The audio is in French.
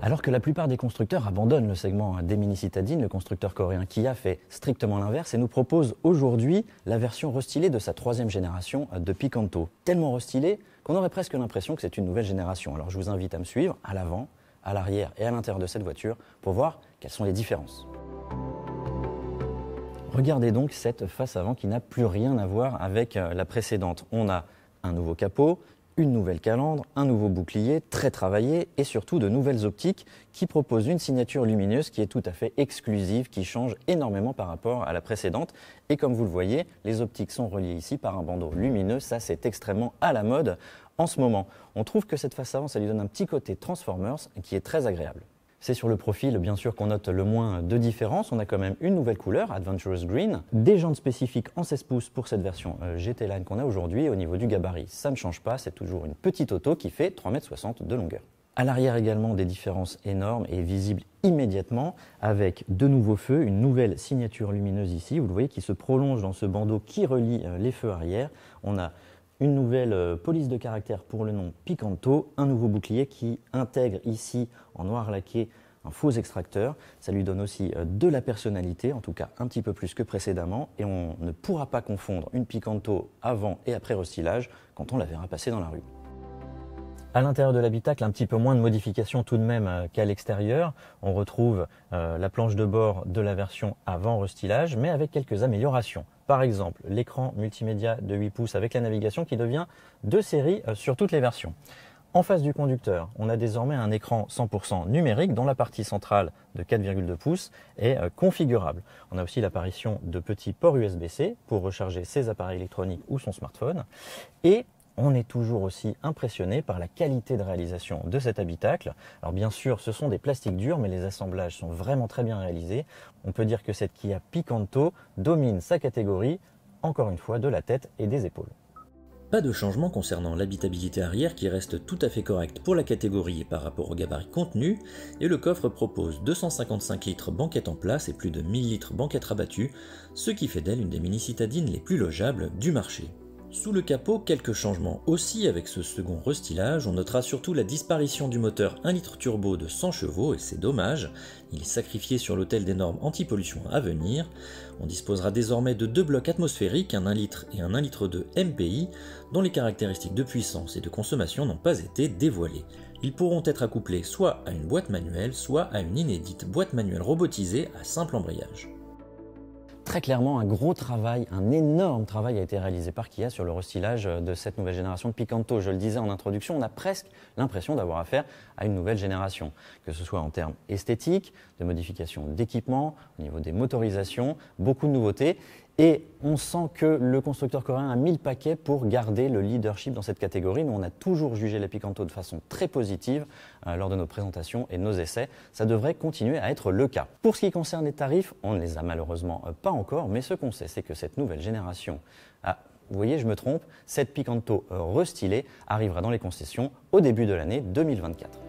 Alors que la plupart des constructeurs abandonnent le segment des mini-citadines, le constructeur coréen Kia fait strictement l'inverse et nous propose aujourd'hui la version restylée de sa troisième génération de Picanto. Tellement restylée qu'on aurait presque l'impression que c'est une nouvelle génération. Alors je vous invite à me suivre à l'avant, à l'arrière et à l'intérieur de cette voiture pour voir quelles sont les différences. Regardez donc cette face avant qui n'a plus rien à voir avec la précédente. On a un nouveau capot, une nouvelle calandre, un nouveau bouclier très travaillé et surtout de nouvelles optiques qui proposent une signature lumineuse qui est tout à fait exclusive, qui change énormément par rapport à la précédente. Et comme vous le voyez, les optiques sont reliées ici par un bandeau lumineux. Ça, c'est extrêmement à la mode en ce moment. On trouve que cette face avant, ça lui donne un petit côté Transformers qui est très agréable. C'est sur le profil, bien sûr, qu'on note le moins de différence. On a quand même une nouvelle couleur, Adventurous Green, des jantes spécifiques en 16 pouces pour cette version GT Line qu'on a aujourd'hui. Au niveau du gabarit, ça ne change pas, c'est toujours une petite auto qui fait 3,60 m de longueur. À l'arrière également, des différences énormes et visibles immédiatement avec de nouveaux feux, une nouvelle signature lumineuse ici, vous le voyez, qui se prolonge dans ce bandeau qui relie les feux arrière. On a une nouvelle police de caractère pour le nom Picanto, un nouveau bouclier qui intègre ici en noir laqué un faux extracteur. Ça lui donne aussi de la personnalité, en tout cas un petit peu plus que précédemment, et on ne pourra pas confondre une Picanto avant et après restylage quand on la verra passer dans la rue. À l'intérieur de l'habitacle, un petit peu moins de modifications tout de même qu'à l'extérieur. On retrouve la planche de bord de la version avant restylage, mais avec quelques améliorations. Par exemple, l'écran multimédia de 8 pouces avec la navigation qui devient de série sur toutes les versions. En face du conducteur, on a désormais un écran 100% numérique dont la partie centrale de 4,2 pouces est configurable. On a aussi l'apparition de petits ports USB-C pour recharger ses appareils électroniques ou son smartphone. Et on est toujours aussi impressionné par la qualité de réalisation de cet habitacle. Alors bien sûr, ce sont des plastiques durs, mais les assemblages sont vraiment très bien réalisés. On peut dire que cette Kia Picanto domine sa catégorie, encore une fois, de la tête et des épaules. Pas de changement concernant l'habitabilité arrière qui reste tout à fait correcte pour la catégorie et par rapport au gabarit contenu, et le coffre propose 255 litres banquette en place et plus de 1000 litres banquette rabattue, ce qui fait d'elle une des mini-citadines les plus logeables du marché. Sous le capot, quelques changements aussi avec ce second restylage. On notera surtout la disparition du moteur 1 litre turbo de 100 chevaux et c'est dommage, il est sacrifié sur l'autel des normes anti-pollution à venir. On disposera désormais de deux blocs atmosphériques, un 1 litre et un 1 litre 2 MPI, dont les caractéristiques de puissance et de consommation n'ont pas été dévoilées. Ils pourront être accouplés soit à une boîte manuelle, soit à une inédite boîte manuelle robotisée à simple embrayage. Très clairement, un gros travail, un énorme travail a été réalisé par Kia sur le restylage de cette nouvelle génération de Picanto. Je le disais en introduction, on a presque l'impression d'avoir affaire à une nouvelle génération, que ce soit en termes esthétiques, de modifications d'équipement, au niveau des motorisations, beaucoup de nouveautés. Et on sent que le constructeur coréen a mis le paquet pour garder le leadership dans cette catégorie. Nous, on a toujours jugé la Picanto de façon très positive lors de nos présentations et de nos essais. Ça devrait continuer à être le cas. Pour ce qui concerne les tarifs, on ne les a malheureusement pas encore, mais ce qu'on sait, c'est que cette nouvelle génération, vous voyez, je me trompe, cette Picanto restylée arrivera dans les concessions au début de l'année 2024.